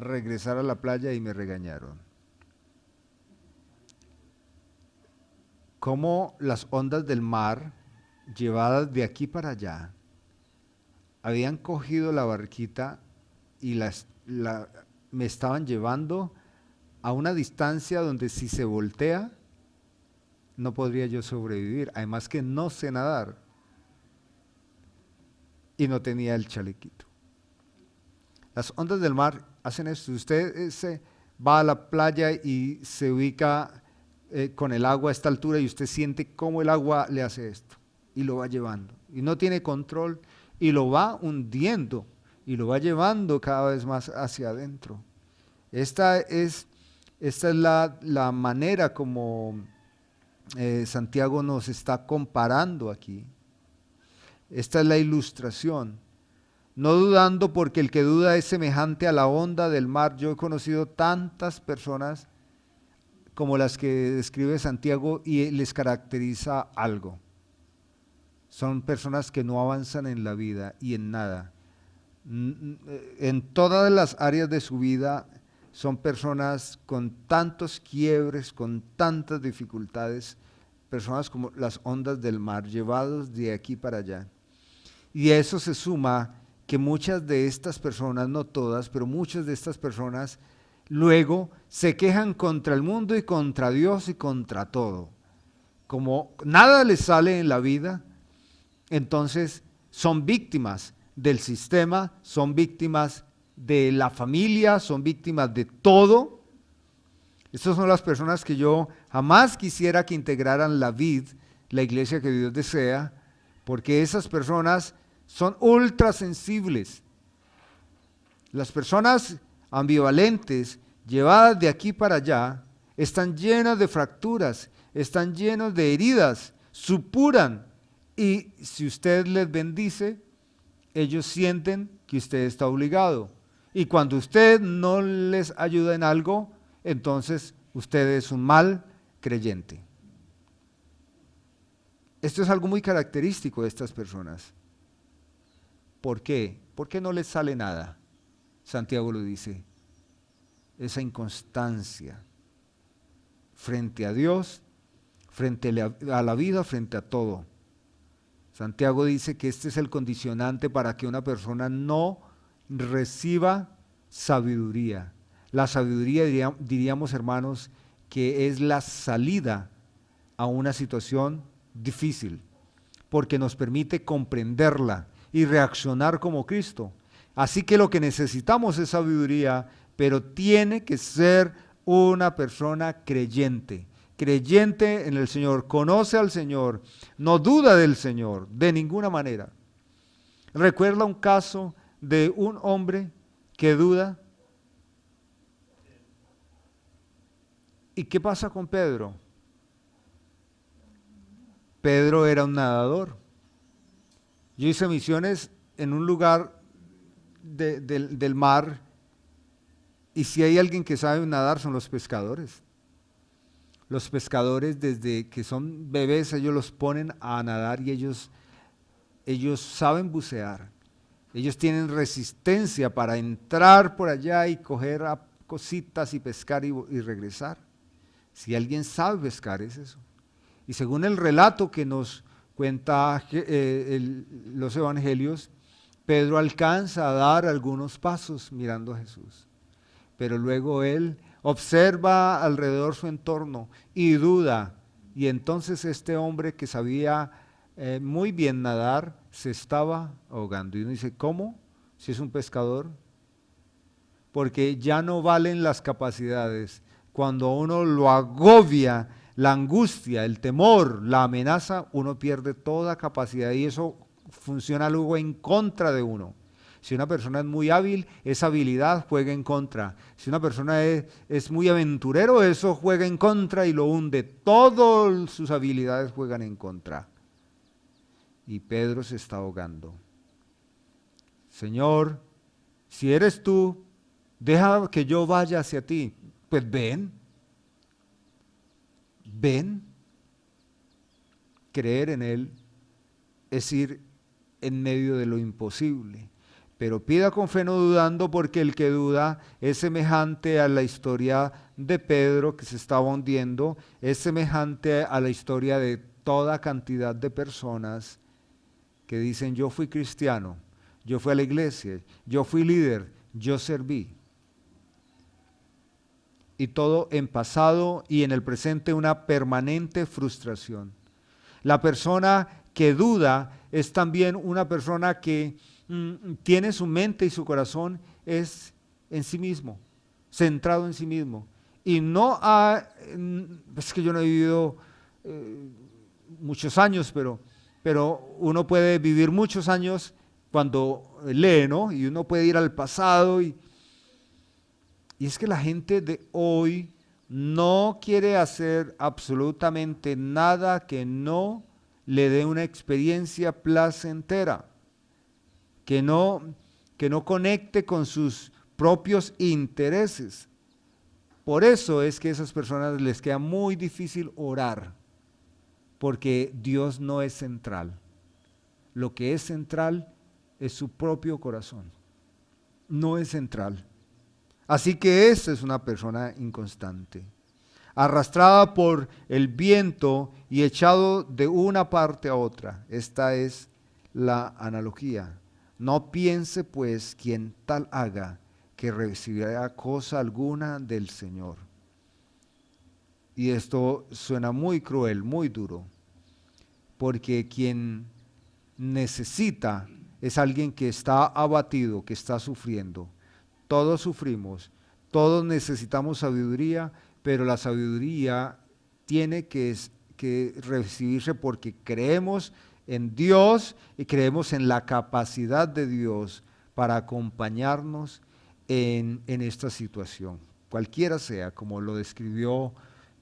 regresar a la playa y me regañaron. Cómo las ondas del mar, llevadas de aquí para allá, habían cogido la barquita y me estaban llevando a una distancia donde si se voltea, no podría yo sobrevivir. Además que no sé nadar y no tenía el chalequito. Las ondas del mar hacen esto. Usted va a la playa y se ubica con el agua a esta altura y usted siente cómo el agua le hace esto y lo va llevando. Y no tiene control y lo va hundiendo y lo va llevando cada vez más hacia adentro. Esta es la manera como Santiago nos está comparando aquí. Esta es la ilustración. No dudando, porque el que duda es semejante a la onda del mar. Yo he conocido tantas personas como las que describe Santiago y les caracteriza algo. Son personas que no avanzan en la vida y en nada. En todas las áreas de su vida son personas con tantos quiebres, con tantas dificultades, personas como las ondas del mar, llevados de aquí para allá. Y a eso se suma que muchas de estas personas, no todas, pero muchas de estas personas luego se quejan contra el mundo y contra Dios y contra todo. Como nada les sale en la vida, entonces son víctimas del sistema, son víctimas de la familia, son víctimas de todo. Estas son las personas que yo jamás quisiera que integraran la vid, la iglesia que Dios desea, porque esas personas son ultra sensibles. Las personas ambivalentes, llevadas de aquí para allá, están llenas de fracturas, están llenos de heridas, supuran, y si usted les bendice, ellos sienten que usted está obligado. Y cuando usted no les ayuda en algo, entonces usted es un mal creyente. Esto es algo muy característico de estas personas. ¿Por qué? ¿Por qué no les sale nada? Santiago lo dice. Esa inconstancia frente a Dios, frente a la vida, frente a todo. Santiago dice que este es el condicionante para que una persona no reciba sabiduría. La sabiduría, diríamos hermanos, que es la salida a una situación difícil, porque nos permite comprenderla y reaccionar como Cristo. Así que lo que necesitamos es sabiduría, pero tiene que ser una persona creyente. Creyente en el Señor, conoce al Señor, no duda del Señor de ninguna manera. ¿Recuerda un caso de un hombre que duda? ¿Y qué pasa con Pedro? Pedro era un nadador. Yo hice misiones en un lugar del mar, y si hay alguien que sabe nadar son los pescadores. Los pescadores, desde que son bebés, ellos los ponen a nadar y ellos saben bucear. Ellos tienen resistencia para entrar por allá y coger a cositas y pescar y regresar. Si alguien sabe pescar, es eso. Y según el relato que nos cuenta los evangelios, Pedro alcanza a dar algunos pasos mirando a Jesús. Pero luego él observa alrededor su entorno y duda. Y entonces este hombre que sabía muy bien nadar se estaba ahogando. Y uno dice, ¿cómo? Si es un pescador. Porque ya no valen las capacidades. Cuando uno lo agobia, la angustia, el temor, la amenaza, uno pierde toda capacidad y eso funciona luego en contra de uno. Si una persona es muy hábil, esa habilidad juega en contra. Si una persona es muy aventurero, eso juega en contra y lo hunde. Todas sus habilidades juegan en contra. Y Pedro se está ahogando. Señor, si eres tú, deja que yo vaya hacia ti. Pues ven. Ven. Creer en Él es ir en medio de lo imposible. Pero pida con fe no dudando, porque el que duda es semejante a la historia de Pedro que se estaba hundiendo, es semejante a la historia de toda cantidad de personas que dicen yo fui cristiano, yo fui a la iglesia, yo fui líder, yo serví. Y todo en pasado y en el presente una permanente frustración. La persona que duda es también una persona que tiene su mente y su corazón es en sí mismo, centrado en sí mismo. Y no es que yo no he vivido muchos años, pero uno puede vivir muchos años cuando lee, ¿no? Y uno puede ir al pasado y es que la gente de hoy no quiere hacer absolutamente nada que no le dé una experiencia placentera, que no conecte con sus propios intereses. Por eso es que a esas personas les queda muy difícil orar, porque Dios no es central. Lo que es central es su propio corazón, no es central. Así que esa es una persona inconstante, arrastrada por el viento y echado de una parte a otra. Esta es la analogía. No piense pues quien tal haga que recibirá cosa alguna del Señor. Y esto suena muy cruel, muy duro, porque quien necesita es alguien que está abatido, que está sufriendo. Todos sufrimos, todos necesitamos sabiduría, pero la sabiduría tiene que recibirse porque creemos en Dios y creemos en la capacidad de Dios para acompañarnos en esta situación, cualquiera sea, como lo describió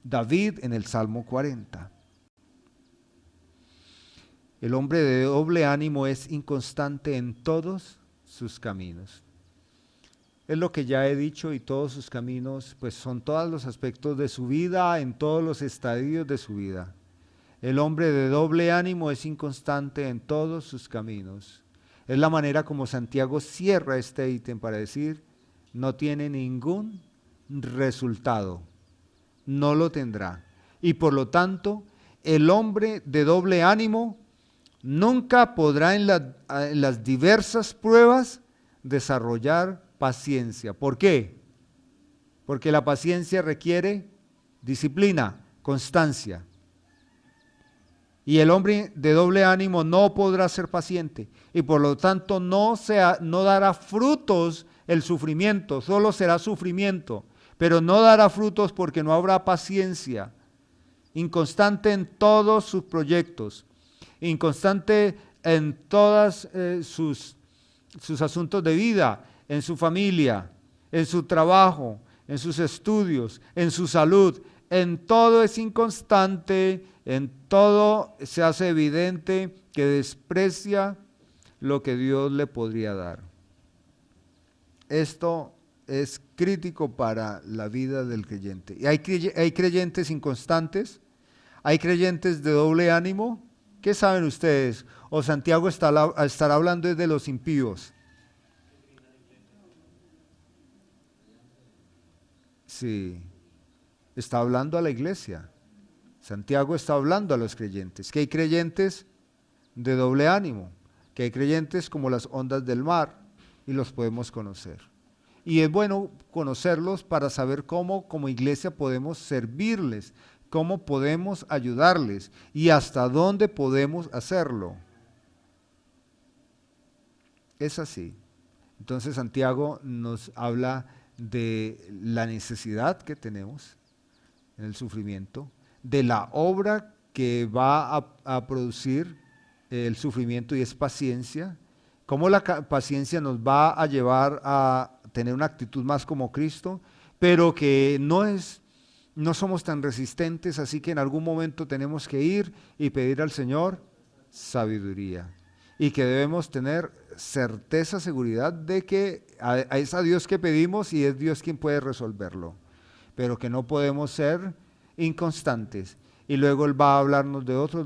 David en el Salmo 40. El hombre de doble ánimo es inconstante en todos sus caminos. Es lo que ya he dicho, y todos sus caminos, pues son todos los aspectos de su vida, en todos los estadios de su vida. El hombre de doble ánimo es inconstante en todos sus caminos. Es la manera como Santiago cierra este ítem para decir, no tiene ningún resultado, no lo tendrá. Y por lo tanto, el hombre de doble ánimo nunca podrá en las diversas pruebas desarrollar paciencia. ¿Por qué? Porque la paciencia requiere disciplina, constancia. Y el hombre de doble ánimo no podrá ser paciente y por lo tanto no dará frutos el sufrimiento, solo será sufrimiento, pero no dará frutos porque no habrá paciencia. Inconstante en todos sus proyectos, inconstante en todos sus asuntos de vida, en su familia, en su trabajo, en sus estudios, en su salud, en todo es inconstante, en todo se hace evidente que desprecia lo que Dios le podría dar. Esto es crítico para la vida del creyente. Y hay creyentes inconstantes, hay creyentes de doble ánimo. ¿Qué saben ustedes? O Santiago estará hablando de los impíos. Sí, está hablando a la iglesia. Santiago está hablando a los creyentes, que hay creyentes de doble ánimo, que hay creyentes como las ondas del mar y los podemos conocer. Y es bueno conocerlos para saber cómo como iglesia podemos servirles, cómo podemos ayudarles y hasta dónde podemos hacerlo. Es así. Entonces Santiago nos habla de la necesidad que tenemos en el sufrimiento, de la obra que va a producir el sufrimiento y es paciencia, cómo la paciencia nos va a llevar a tener una actitud más como Cristo, pero que no somos tan resistentes, así que en algún momento tenemos que ir y pedir al Señor sabiduría y que debemos tener certeza, seguridad de que es a Dios que pedimos y es Dios quien puede resolverlo, pero que no podemos ser inconstantes. Y luego Él va a hablarnos de otros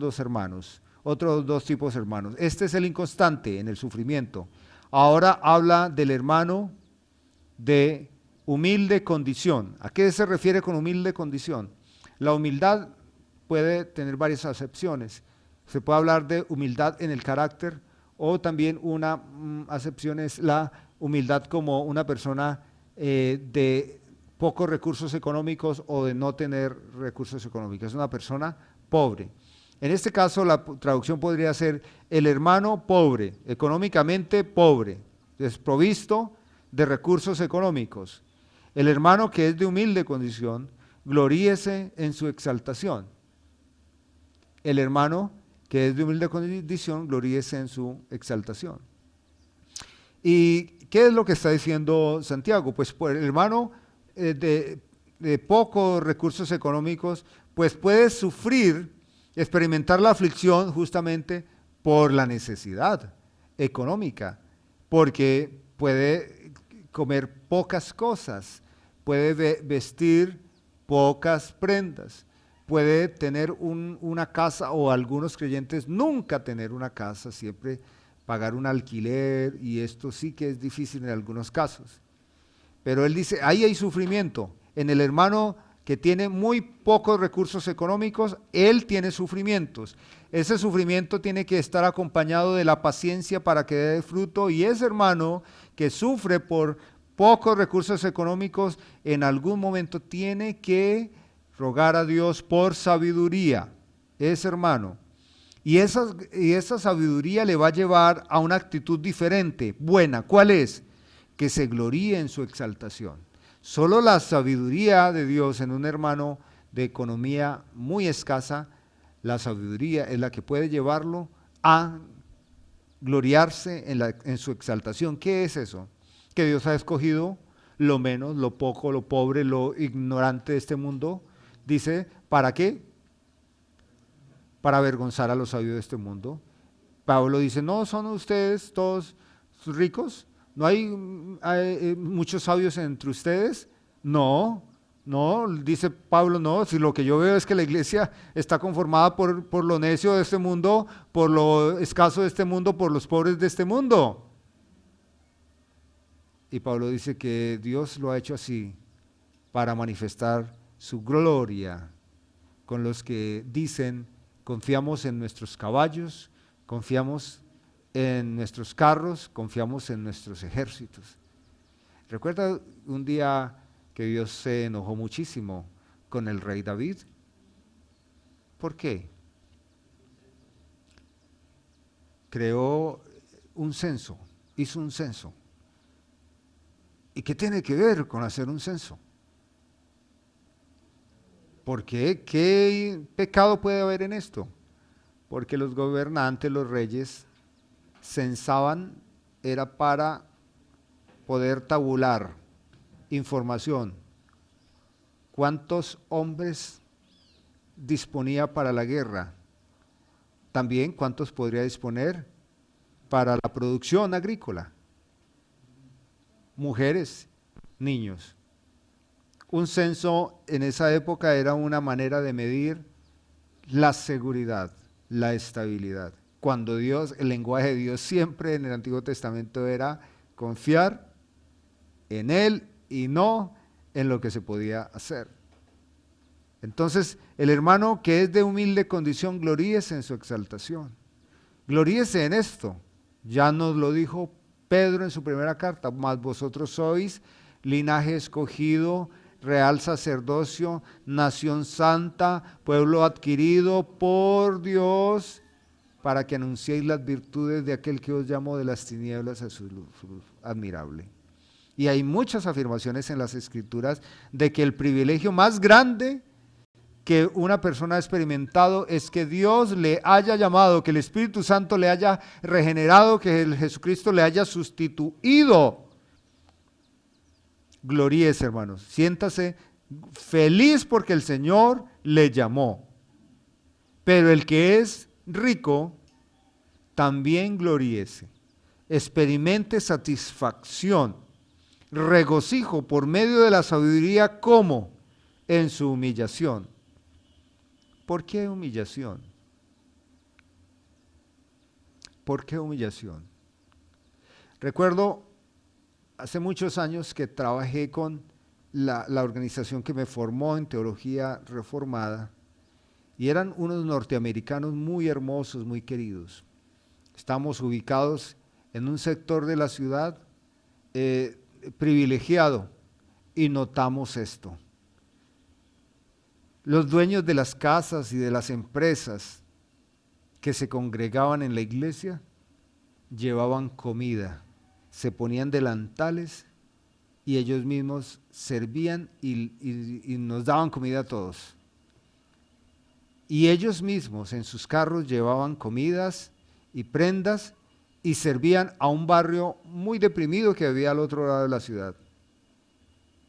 dos tipos de hermanos. Este es el inconstante en el sufrimiento. Ahora habla del hermano de humilde condición. ¿A qué se refiere con humilde condición? La humildad puede tener varias acepciones. Se puede hablar de humildad en el carácter o también una acepción es la humildad como una persona de pocos recursos económicos o de no tener recursos económicos. Es una persona pobre. En este caso la traducción podría ser el hermano pobre, económicamente pobre, desprovisto de recursos económicos. El hermano que es de humilde condición, gloríese en su exaltación. El hermano que es de humilde condición, gloríese en su exaltación. ¿Y qué es lo que está diciendo Santiago? Pues por el hermano de pocos recursos económicos, pues puede sufrir, experimentar la aflicción justamente por la necesidad económica, porque puede comer pocas cosas, puede vestir pocas prendas, puede tener una casa, o algunos creyentes nunca tener una casa, siempre pagar un alquiler, y esto sí que es difícil en algunos casos. Pero él dice, ahí hay sufrimiento. En el hermano que tiene muy pocos recursos económicos, él tiene sufrimientos. Ese sufrimiento tiene que estar acompañado de la paciencia para que dé fruto, y ese hermano que sufre por pocos recursos económicos, en algún momento tiene que rogar a Dios por sabiduría, ese hermano. Y esa sabiduría le va a llevar a una actitud diferente, buena. ¿Cuál es? Que se gloríe en su exaltación. Solo la sabiduría de Dios en un hermano de economía muy escasa, la sabiduría es la que puede llevarlo a gloriarse en su exaltación. ¿Qué es eso? Que Dios ha escogido lo menos, lo poco, lo pobre, lo ignorante de este mundo. Dice, ¿para qué? Para avergonzar a los sabios de este mundo. Pablo dice, ¿no son ustedes todos ricos? ¿No hay muchos sabios entre ustedes? No, no, dice Pablo, no, si lo que yo veo es que la iglesia está conformada por lo necio de este mundo, por lo escaso de este mundo, por los pobres de este mundo. Y Pablo dice que Dios lo ha hecho así para manifestar su gloria con los que dicen, confiamos en nuestros caballos, confiamos en nuestros carros, confiamos en nuestros ejércitos. ¿Recuerda un día que Dios se enojó muchísimo con el rey David? ¿Por qué? Creó un censo, hizo un censo. ¿Y qué tiene que ver con hacer un censo? ¿Por qué? ¿Qué pecado puede haber en esto? Porque los gobernantes, los reyes, censaban, era para poder tabular información. ¿Cuántos hombres disponía para la guerra? También cuántos podría disponer para la producción agrícola. Mujeres, niños. Un censo en esa época era una manera de medir la seguridad, la estabilidad. Cuando Dios, el lenguaje de Dios siempre en el Antiguo Testamento era confiar en Él y no en lo que se podía hacer. Entonces, el hermano que es de humilde condición, gloríese en su exaltación. Gloríese en esto. Ya nos lo dijo Pedro en su primera carta, mas vosotros sois linaje escogido, real sacerdocio, nación santa, pueblo adquirido por Dios, para que anunciéis las virtudes de aquel que os llamó de las tinieblas a su luz admirable. Y hay muchas afirmaciones en las Escrituras de que el privilegio más grande que una persona ha experimentado es que Dios le haya llamado, que el Espíritu Santo le haya regenerado, que el Jesucristo le haya sustituido. Gloríese, hermanos, siéntase feliz porque el Señor le llamó. Pero el que es rico, también gloríese, experimente satisfacción, regocijo por medio de la sabiduría, como en su humillación. ¿Por qué humillación? ¿Por qué humillación? Recuerdo hace muchos años que trabajé con la organización que me formó en teología reformada, y eran unos norteamericanos muy hermosos, muy queridos. Estamos ubicados en un sector de la ciudad privilegiado, y notamos esto. Los dueños de las casas y de las empresas que se congregaban en la iglesia llevaban comida, se ponían delantales y ellos mismos servían y nos daban comida a todos. Y ellos mismos en sus carros llevaban comidas y prendas y servían a un barrio muy deprimido que había al otro lado de la ciudad.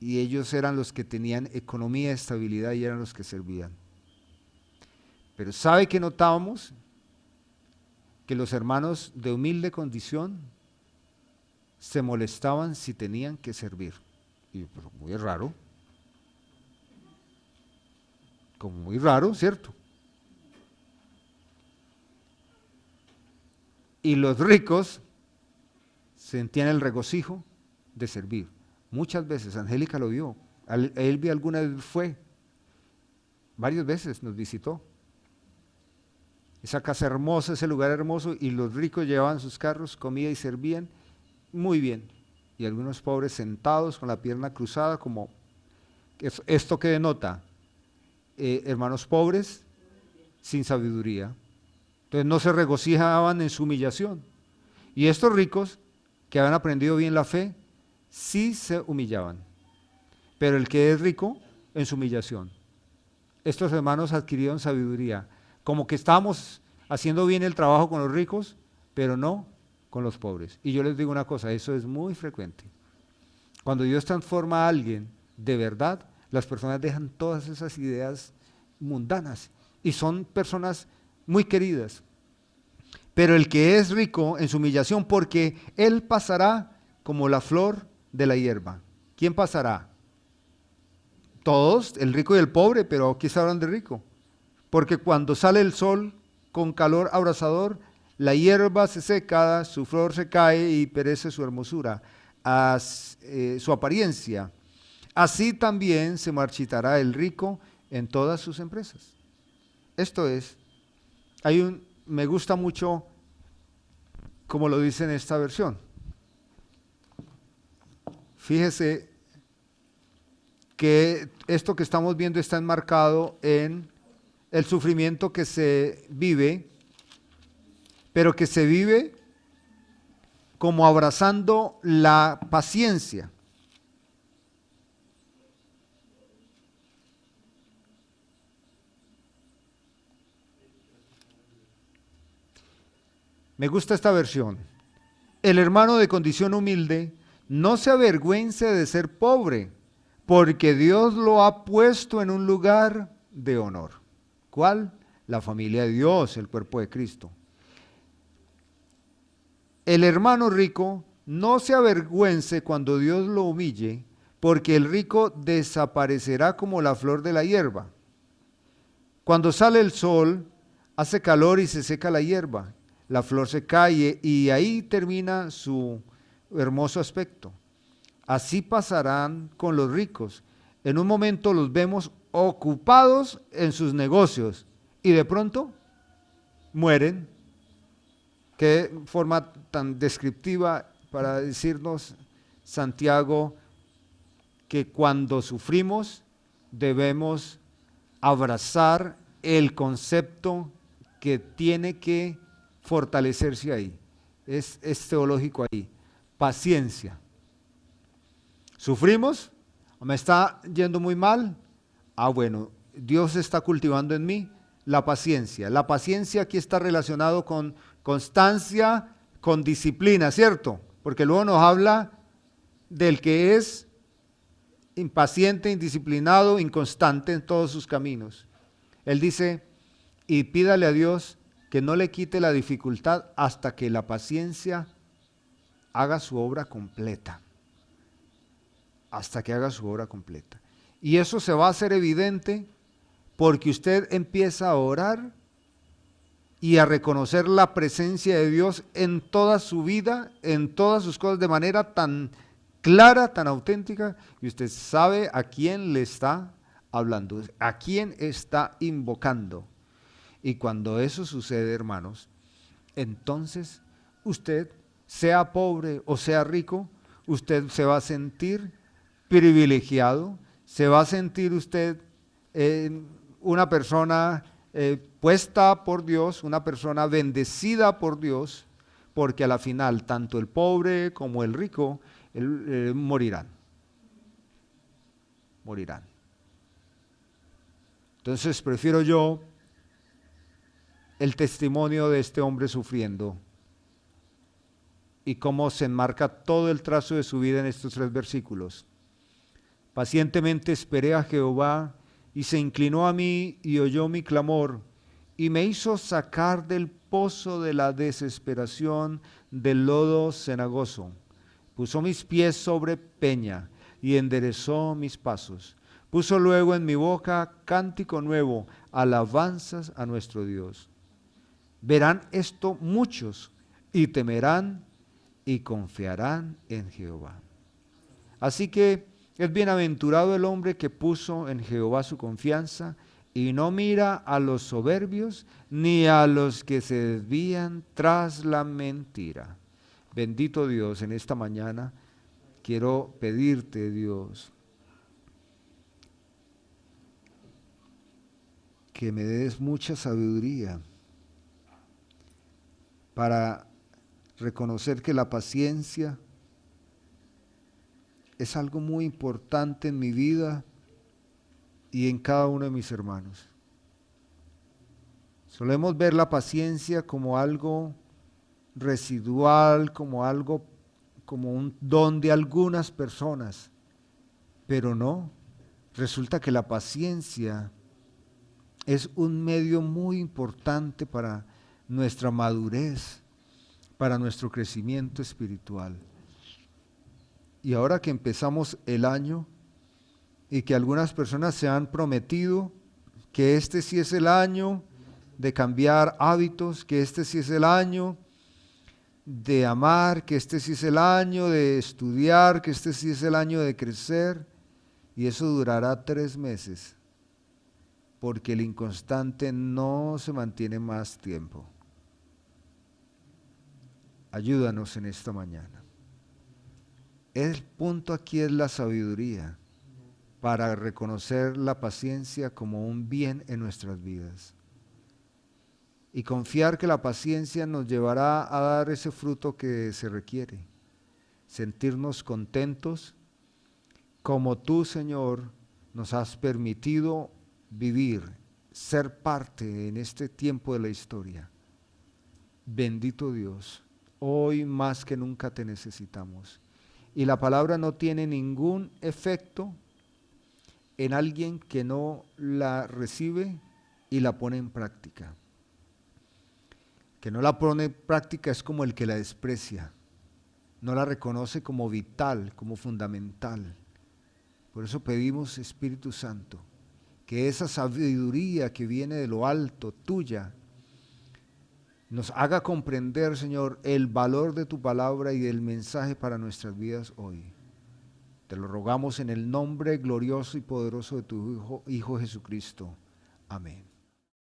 Y ellos eran los que tenían economía, estabilidad y eran los que servían. Pero ¿sabe qué notábamos? Que los hermanos de humilde condición se molestaban si tenían que servir. Y pero muy raro. Como muy raro, ¿cierto? Y los ricos sentían el regocijo de servir. Muchas veces, Angélica lo vio, Elvia alguna vez fue, varias veces nos visitó. Esa casa hermosa, ese lugar hermoso, y los ricos llevaban sus carros, comida y servían muy bien. Y algunos pobres sentados con la pierna cruzada, como esto que denota, hermanos pobres sin sabiduría. Entonces no se regocijaban en su humillación. Y estos ricos, que habían aprendido bien la fe, sí se humillaban. Pero el que es rico, en su humillación. Estos hermanos adquirieron sabiduría. Como que estábamos haciendo bien el trabajo con los ricos, pero no con los pobres. Y yo les digo una cosa, eso es muy frecuente. Cuando Dios transforma a alguien de verdad, las personas dejan todas esas ideas mundanas y son personas muy queridas. Pero el que es rico en su humillación, porque él pasará como la flor de la hierba. ¿Quién pasará? Todos, el rico y el pobre, pero aquí se hablan de rico. Porque cuando sale el sol con calor abrasador, la hierba se seca, su flor se cae y perece su hermosura, su apariencia. Así también se marchitará el rico en todas sus empresas. Esto es, me gusta mucho como lo dice en esta versión. Fíjese que esto que estamos viendo está enmarcado en el sufrimiento que se vive, pero que se vive como abrazando la paciencia. Me gusta esta versión. El hermano de condición humilde no se avergüence de ser pobre, porque Dios lo ha puesto en un lugar de honor. ¿Cuál? La familia de Dios, el cuerpo de Cristo. El hermano rico no se avergüence cuando Dios lo humille, porque el rico desaparecerá como la flor de la hierba. Cuando sale el sol, hace calor y se seca la hierba. La flor se cae y ahí termina su hermoso aspecto. Así pasarán con los ricos. En un momento los vemos ocupados en sus negocios y de pronto mueren. Qué forma tan descriptiva para decirnos Santiago que cuando sufrimos debemos abrazar el concepto que tiene que fortalecerse ahí. Es teológico ahí. Paciencia. ¿Sufrimos? ¿Me está yendo muy mal? Bueno, Dios está cultivando en mí la paciencia. La paciencia aquí está relacionado con constancia, con disciplina, ¿cierto? Porque luego nos habla del que es impaciente, indisciplinado, inconstante en todos sus caminos. Él dice, y pídale a Dios que no le quite la dificultad hasta que la paciencia haga su obra completa. Hasta que haga su obra completa. Y eso se va a hacer evidente porque usted empieza a orar y a reconocer la presencia de Dios en toda su vida, en todas sus cosas, de manera tan clara, tan auténtica, y usted sabe a quién le está hablando, a quién está invocando. Y cuando eso sucede, hermanos, entonces usted, sea pobre o sea rico, usted se va a sentir privilegiado, se va a sentir usted una persona puesta por Dios, una persona bendecida por Dios, porque a la final tanto el pobre como el rico morirán. morirán. Entonces prefiero yo el testimonio de este hombre sufriendo y cómo se enmarca todo el trazo de su vida en estos 3 versículos. Pacientemente esperé a Jehová y se inclinó a mí y oyó mi clamor y me hizo sacar del pozo de la desesperación, del lodo cenagoso. Puso mis pies sobre peña y enderezó mis pasos. Puso luego en mi boca cántico nuevo, alabanzas a nuestro Dios. Verán esto muchos y temerán y confiarán en Jehová. Así que es bienaventurado el hombre que puso en Jehová su confianza y no mira a los soberbios ni a los que se desvían tras la mentira. Bendito Dios, en esta mañana quiero pedirte, Dios, que me des mucha sabiduría para reconocer que la paciencia es algo muy importante en mi vida y en cada uno de mis hermanos. Solemos ver la paciencia como algo residual, como un don de algunas personas, pero no. Resulta que la paciencia es un medio muy importante para nuestra madurez, para nuestro crecimiento espiritual. Y ahora que empezamos el año y que algunas personas se han prometido que este sí es el año de cambiar hábitos, que este sí es el año de amar, que este sí es el año de estudiar, que este sí es el año de crecer, y eso durará 3 meses, porque el inconstante no se mantiene más tiempo. Ayúdanos en esta mañana. El punto aquí es la sabiduría para reconocer la paciencia como un bien en nuestras vidas y confiar que la paciencia nos llevará a dar ese fruto que se requiere, sentirnos contentos como tú, Señor, nos has permitido vivir, ser parte en este tiempo de la historia. Bendito Dios, hoy más que nunca te necesitamos. Y la palabra no tiene ningún efecto en alguien que no la recibe y la pone en práctica. Que no la pone en práctica es como el que la desprecia, no la reconoce como vital, como fundamental. Por eso pedimos, Espíritu Santo, que esa sabiduría que viene de lo alto, tuya, nos haga comprender, Señor, el valor de tu palabra y del mensaje para nuestras vidas hoy. Te lo rogamos en el nombre glorioso y poderoso de tu Hijo Jesucristo. Amén.